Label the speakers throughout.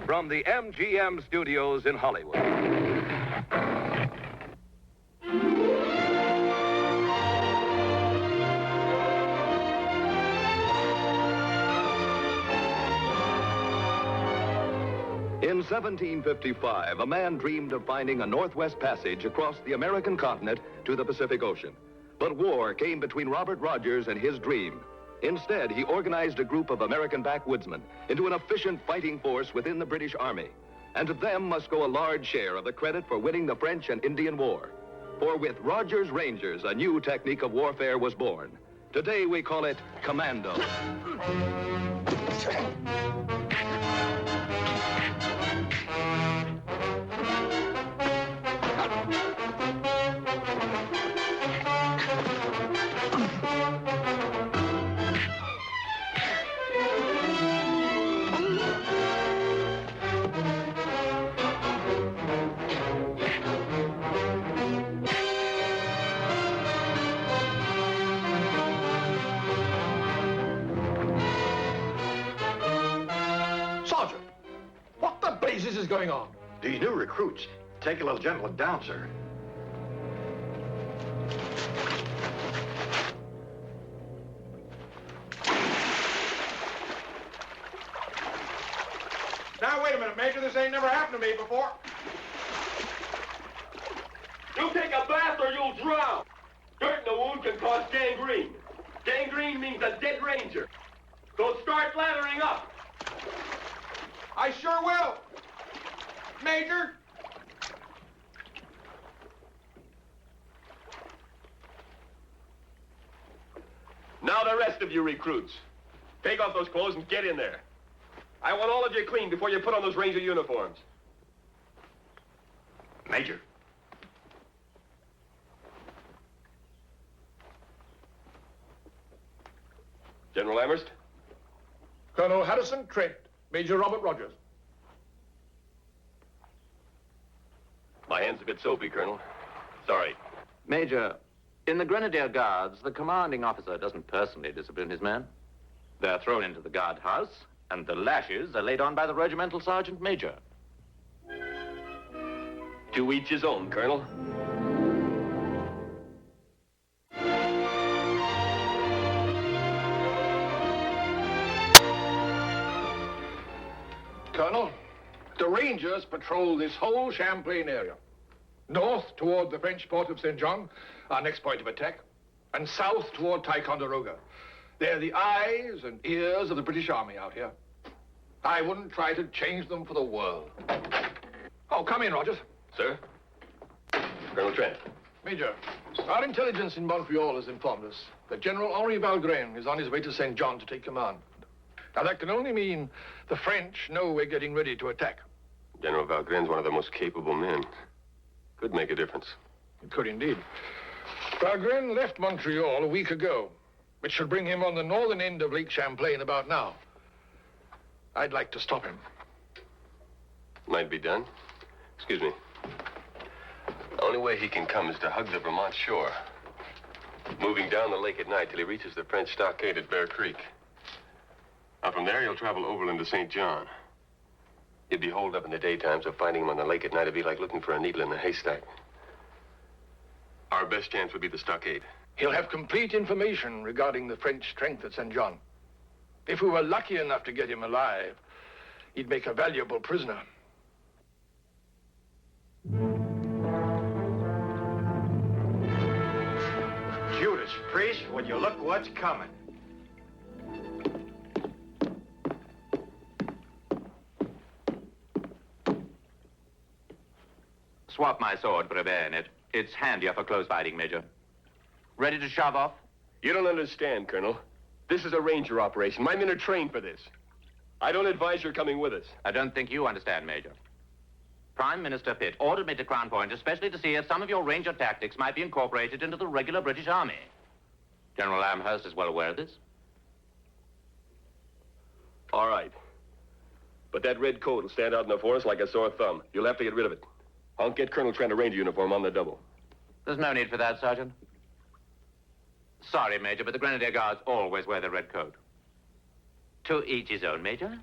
Speaker 1: from the MGM studios in Hollywood. In 1755, a man dreamed of finding a Northwest Passage across the American continent to the Pacific Ocean. But war came between Robert Rogers and his dream. Instead, he organized a group of American backwoodsmen into an efficient fighting force within the British Army. And to them must go a large share of the credit for winning the French and Indian War. For with Rogers' Rangers, a new technique of warfare was born. Today, we call it commando.
Speaker 2: Sergeant, what the blazes is going on?
Speaker 3: These new recruits take a little gentleman down, sir.
Speaker 2: Now, wait a minute, Major. This ain't never happened to me before.
Speaker 4: You take a bath or you'll drown. Dirt in the wound can cause gangrene. Gangrene means a dead ranger. So start lathering up.
Speaker 2: I sure will. Major.
Speaker 4: Now the rest of you recruits. Take off those clothes and get in there. I want all of you clean before you put on those ranger uniforms.
Speaker 3: Major.
Speaker 4: General Amherst?
Speaker 2: Colonel Harrison Trent, Major Robert Rogers.
Speaker 4: My hand's a bit soapy, Colonel. Sorry.
Speaker 5: Major, in the Grenadier Guards, the commanding officer doesn't personally discipline his men. They're thrown into the guardhouse, and the lashes are laid on by the regimental sergeant major.
Speaker 4: To each his own, Colonel.
Speaker 2: Colonel, the Rangers patrol this whole Champlain area. North toward the French port of St. John, our next point of attack, and south toward Ticonderoga. They're the eyes and ears of the British Army out here. I wouldn't try to change them for the world. Oh, come in, Rogers.
Speaker 4: Sir? Colonel Trent.
Speaker 2: Major, our intelligence in Montreal has informed us that General Henri Valgren is on his way to St. John to take command. Now, that can only mean the French know we're getting ready to attack.
Speaker 4: General Valgren's one of the most capable men. Could make a difference.
Speaker 2: It could indeed. Valgren left Montreal a week ago, which should bring him on the northern end of Lake Champlain about now. I'd like to stop him.
Speaker 4: Might be done. Excuse me. The only way he can come is to hug the Vermont shore, moving down the lake at night till he reaches the French stockade at Bear Creek. Now, from there, he'll travel overland to St. John. He'd be holed up in the daytime, so finding him on the lake at night would be like looking for a needle in a haystack. Our best chance would be the stockade.
Speaker 2: He'll have complete information regarding the French strength at St. John. If we were lucky enough to get him alive, he'd make a valuable prisoner.
Speaker 3: Judas Priest, would you look what's coming?
Speaker 5: Swap my sword for a bayonet. It's handier for close fighting, Major. Ready to shove off?
Speaker 4: You don't understand, Colonel. This is a ranger operation. My men are trained for this. I don't advise your coming with us.
Speaker 5: I don't think you understand, Major. Prime Minister Pitt ordered me to Crown Point especially to see if some of your ranger tactics might be incorporated into the regular British Army. General Amherst is well aware of this.
Speaker 4: All right. But that red coat will stand out in the forest like a sore thumb. You'll have to get rid of it. I'll get Colonel Trent a ranger uniform on the double.
Speaker 5: There's no need for that, Sergeant. Sorry, Major, but the Grenadier Guards always wear the red coat. To each his own, Major.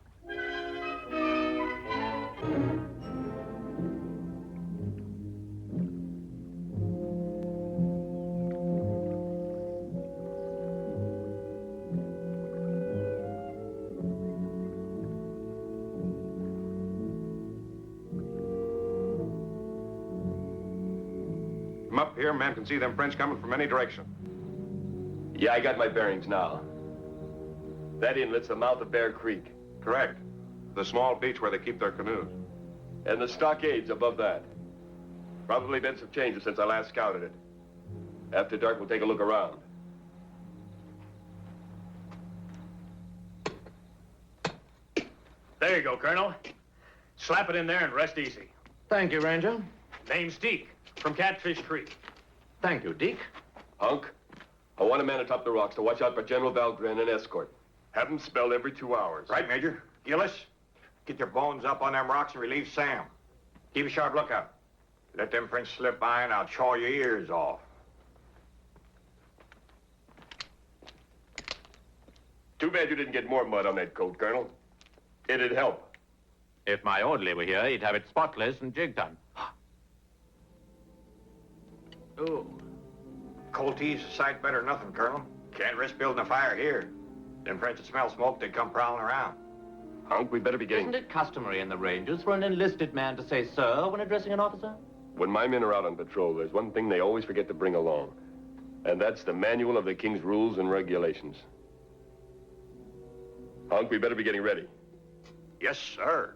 Speaker 3: From up here, a man can see them French coming from any direction.
Speaker 4: Yeah, I got my bearings now. That inlet's the mouth of Bear Creek.
Speaker 3: Correct. The small beach where they keep their canoes.
Speaker 4: And the stockade's above that. Probably been some changes since I last scouted it. After dark, we'll take a look around.
Speaker 3: There you go, Colonel. Slap it in there and rest easy.
Speaker 5: Thank you, Ranger.
Speaker 3: Name's Deke, from Catfish Creek.
Speaker 5: Thank you, Deke.
Speaker 4: Hunk, I want a man atop the rocks to watch out for General Valgren and escort. Have him spelled every 2 hours.
Speaker 3: Right, Major. Gillis, get your bones up on them rocks and relieve Sam. Keep a sharp lookout. Let them French slip by and I'll chaw your ears off.
Speaker 4: Too bad you didn't get more mud on that coat, Colonel. It'd help.
Speaker 5: If my orderly were here, he'd have it spotless and jig done.
Speaker 3: Ooh. Cold tea's a sight better than nothing, Colonel. Can't risk building a fire here. Them French that smell smoke, they'd come prowling around.
Speaker 4: Hunk, we better be getting...
Speaker 5: Isn't it customary in the Rangers for an enlisted man to say sir when addressing an officer?
Speaker 4: When my men are out on patrol, there's one thing they always forget to bring along. And that's the manual of the King's rules and regulations. Hunk, we better be getting ready.
Speaker 3: Yes, sir.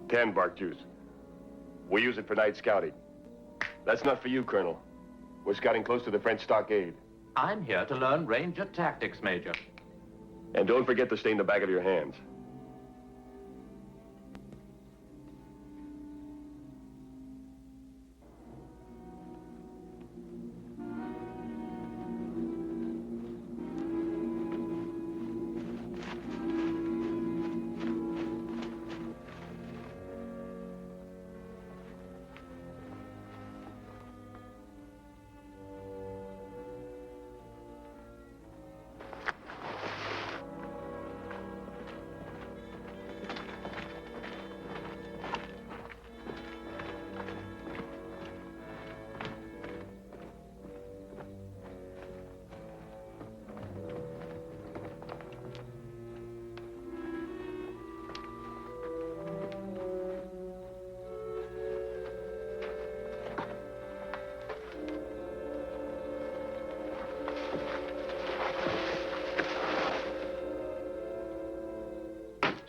Speaker 4: Tan bark juice. We use it for night scouting. That's not for you, Colonel. We're scouting close to the French stockade.
Speaker 5: I'm here to learn Ranger tactics, Major.
Speaker 4: And don't forget to stain the back of your hands.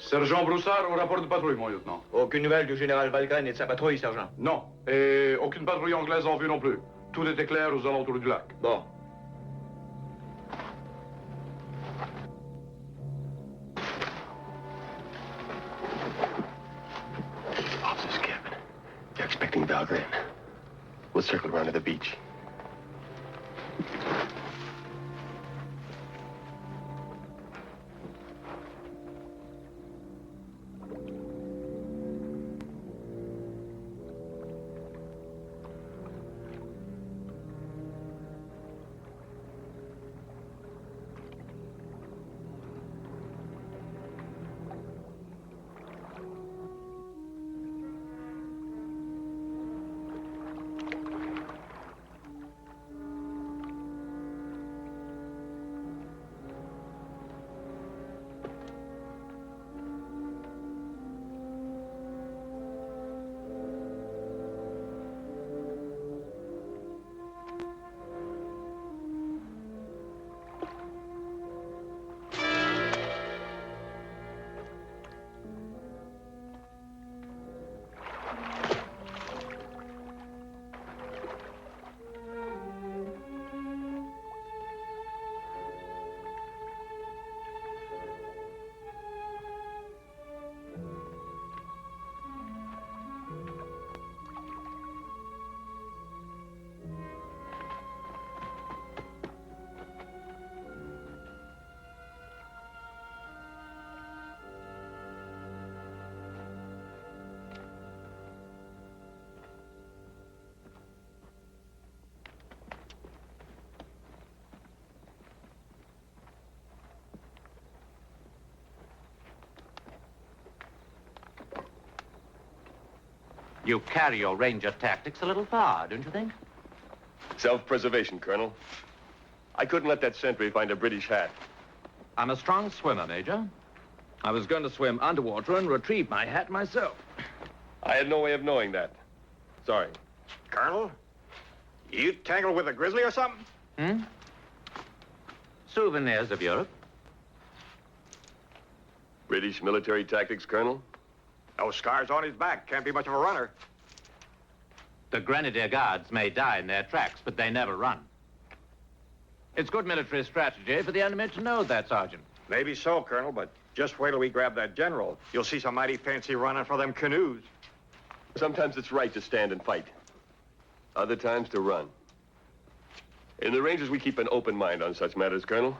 Speaker 6: Sergent Broussard, au rapport de patrouille, mon lieutenant.
Speaker 7: Aucune nouvelle du général Valgren et de sa patrouille, sergent.
Speaker 6: Non. Et aucune patrouille anglaise en vue non plus. Tout était clair aux alentours du lac.
Speaker 7: Bon.
Speaker 4: Officer's cabin. They're expecting Valgren. We'll circle around to the beach.
Speaker 5: You carry your Ranger tactics a little far, don't you think?
Speaker 4: Self-preservation, Colonel. I couldn't let that sentry find a British hat.
Speaker 5: I'm a strong swimmer, Major.
Speaker 8: I was going to swim underwater and retrieve my hat myself.
Speaker 4: I had no way of knowing that. Sorry.
Speaker 3: Colonel, you tangled with a grizzly or something?
Speaker 5: Hmm? Souvenirs of Europe.
Speaker 4: British military tactics, Colonel?
Speaker 3: Those scars on his back. Can't be much of a runner.
Speaker 5: The Grenadier Guards may die in their tracks, but they never run. It's good military strategy for the enemy to know that, Sergeant.
Speaker 3: Maybe so, Colonel, but just wait till we grab that general. You'll see some mighty fancy running for them canoes.
Speaker 4: Sometimes it's right to stand and fight. Other times to run. In the Rangers, we keep an open mind on such matters, Colonel.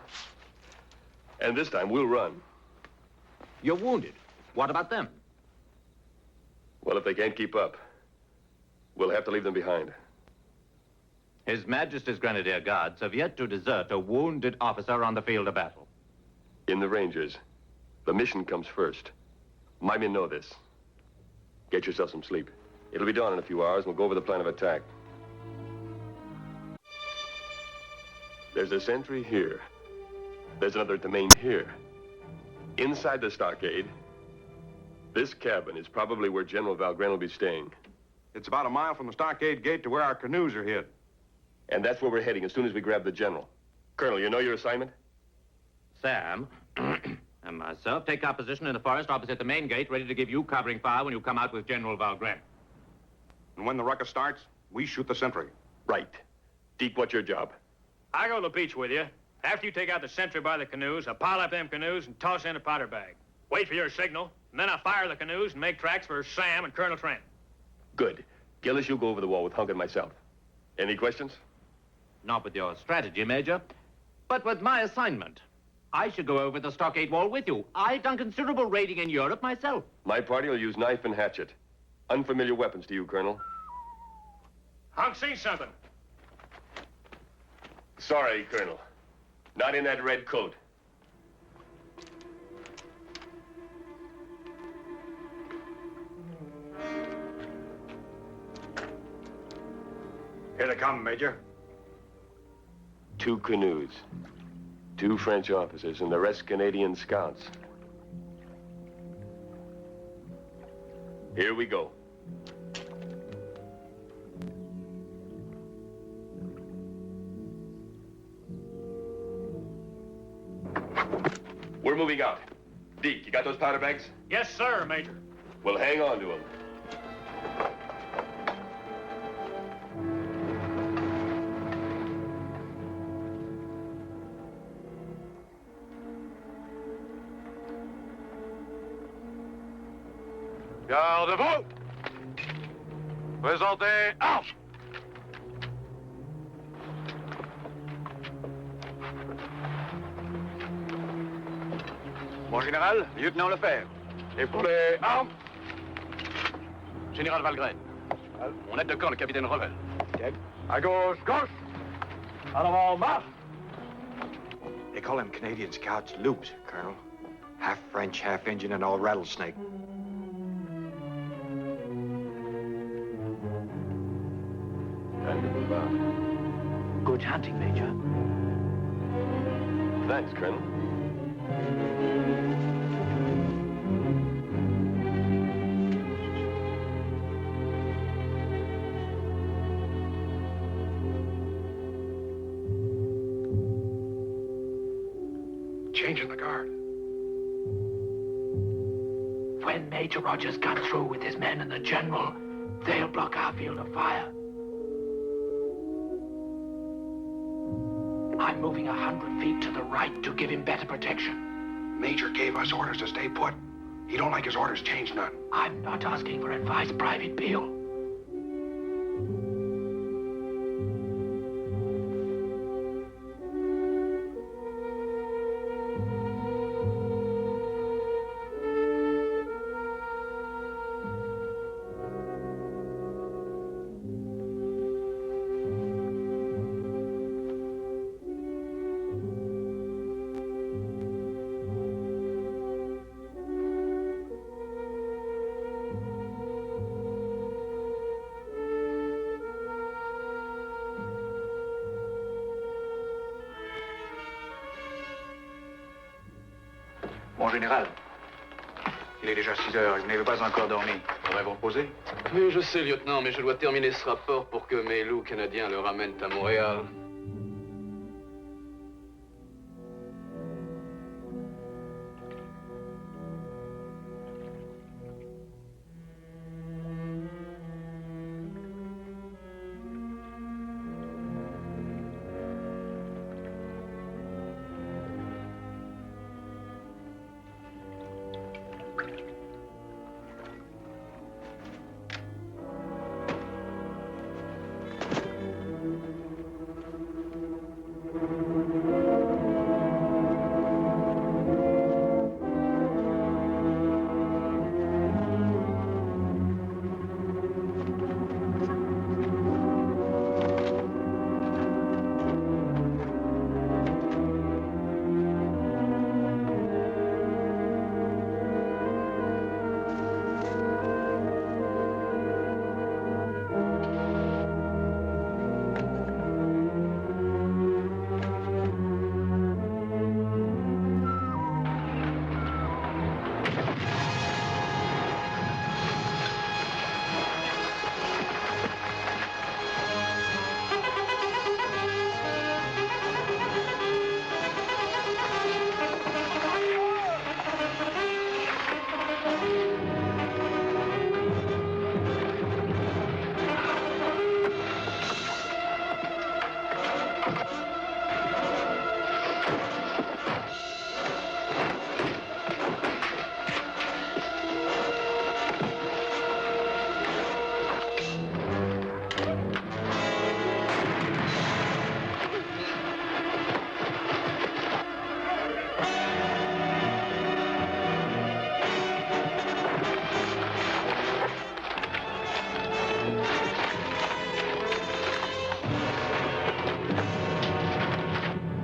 Speaker 4: And this time, we'll run.
Speaker 5: You're wounded. What about them?
Speaker 4: Well, if they can't keep up, we'll have to leave them behind.
Speaker 5: His Majesty's Grenadier Guards have yet to desert a wounded officer on the field of battle.
Speaker 4: In the Rangers, the mission comes first. My men know this. Get yourself some sleep. It'll be dawn in a few hours, and we'll go over the plan of attack. There's a sentry here. There's another at the main here. Inside the stockade, this cabin is probably where General Valgren will be staying.
Speaker 6: It's about a mile from the stockade gate to where our canoes are hid.
Speaker 4: And that's where we're heading as soon as we grab the general. Colonel, you know your assignment?
Speaker 5: Sam and myself take our position in the forest opposite the main gate, ready to give you covering fire when you come out with General Valgren.
Speaker 6: And when the ruckus starts, we shoot the sentry.
Speaker 4: Right. Deke, what's your job?
Speaker 9: I go to the beach with you. After you take out the sentry by the canoes, I pile up them canoes and toss in a powder bag. Wait for your signal, and then I fire the canoes and make tracks for Sam and Colonel Trent.
Speaker 4: Good. Gillis, you'll go over the wall with Hunk and myself. Any questions?
Speaker 5: Not with your strategy, Major, but with my assignment. I should go over the stockade wall with you. I've done considerable raiding in Europe myself.
Speaker 4: My party will use knife and hatchet. Unfamiliar weapons to you, Colonel.
Speaker 9: Hunk seen something.
Speaker 4: Sorry, Colonel. Not in that red coat.
Speaker 3: Here they come, Major.
Speaker 4: 2 canoes. 2 French officers and the rest Canadian scouts. Here we go. We're moving out. Deke, you got those powder bags?
Speaker 9: Yes, sir, Major.
Speaker 4: Well, hang on to them.
Speaker 6: Gardez-vous! Présentez armes!
Speaker 7: Mon général, lieutenant Lefebvre.
Speaker 6: Et pour les armes?
Speaker 7: Général Valgren. On aide de camp le capitaine Revel.
Speaker 6: À gauche, gauche! En avant, marche!
Speaker 3: They call them Canadian scouts loops, Colonel. Half French, half Indian, and all rattlesnake.
Speaker 4: Time to move out.
Speaker 5: Good hunting, Major.
Speaker 4: Thanks, Colonel.
Speaker 2: Changing the guard.
Speaker 10: When Major Rogers comes through with his men and the general, they'll block our field of fire. I'm moving 100 feet to the right to give him better protection.
Speaker 2: Major gave us orders to stay put. He don't like his orders changed none.
Speaker 10: I'm not asking for advice, Private Beale.
Speaker 7: Mon général, Il est déjà 6 heures et vous n'avez pas encore dormi. Faudrait vous reposer.
Speaker 11: Oui, je sais, lieutenant, mais je dois terminer ce rapport pour que mes loups canadiens le ramènent à Montréal.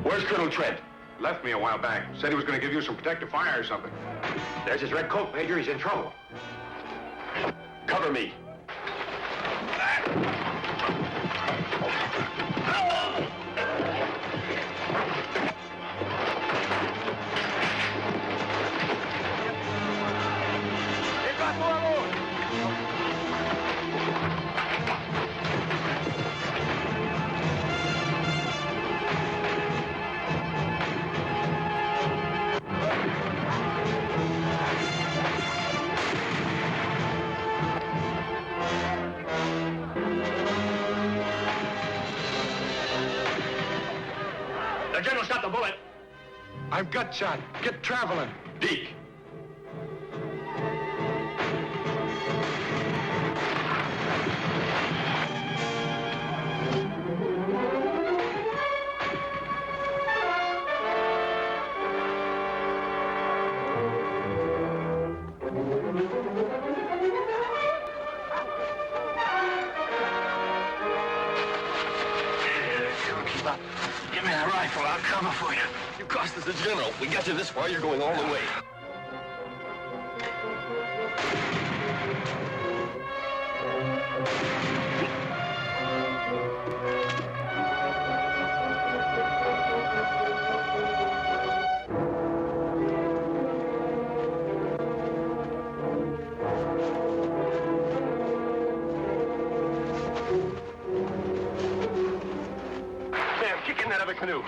Speaker 3: Where's Colonel Trent?
Speaker 6: Left me a while back. Said he was going to give you some protective fire or something.
Speaker 3: There's his red coat, Major. He's in trouble.
Speaker 4: Cover me.
Speaker 9: The general shot the bullet.
Speaker 2: I'm gut shot. Get traveling.
Speaker 4: Deke.
Speaker 11: Give me that rifle. I'll cover for you.
Speaker 4: You cost us the general. We got you this far, you're going all the way. Sam, kick in that other canoe.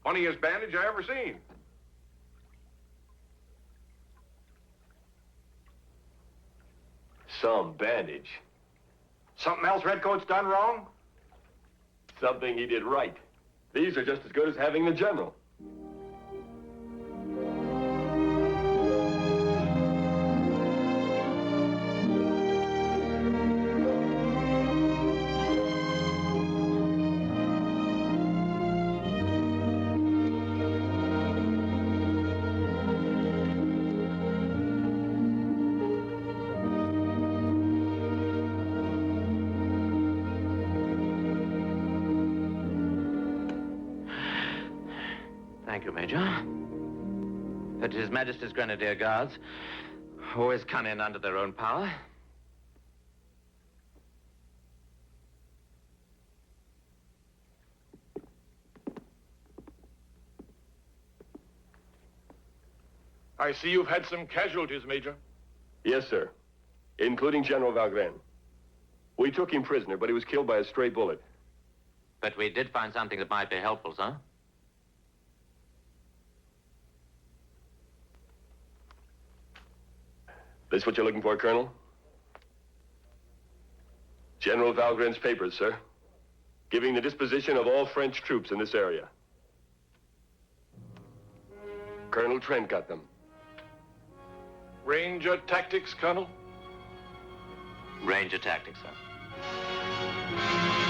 Speaker 6: Funniest bandage I ever seen.
Speaker 4: Some bandage.
Speaker 3: Something else Redcoat's done wrong?
Speaker 4: Something he did right. These are just as good as having the general.
Speaker 5: Thank you, Major. But His Majesty's Grenadier Guards always come in under their own power.
Speaker 2: I see you've had some casualties, Major.
Speaker 4: Yes, sir. Including General Valgren. We took him prisoner, but he was killed by a stray bullet.
Speaker 5: But we did find something that might be helpful, sir.
Speaker 4: This what you're looking for, Colonel? General Valgren's papers, sir. Giving the disposition of all French troops in this area. Colonel Trent got them.
Speaker 2: Ranger tactics, Colonel?
Speaker 5: Ranger tactics, sir.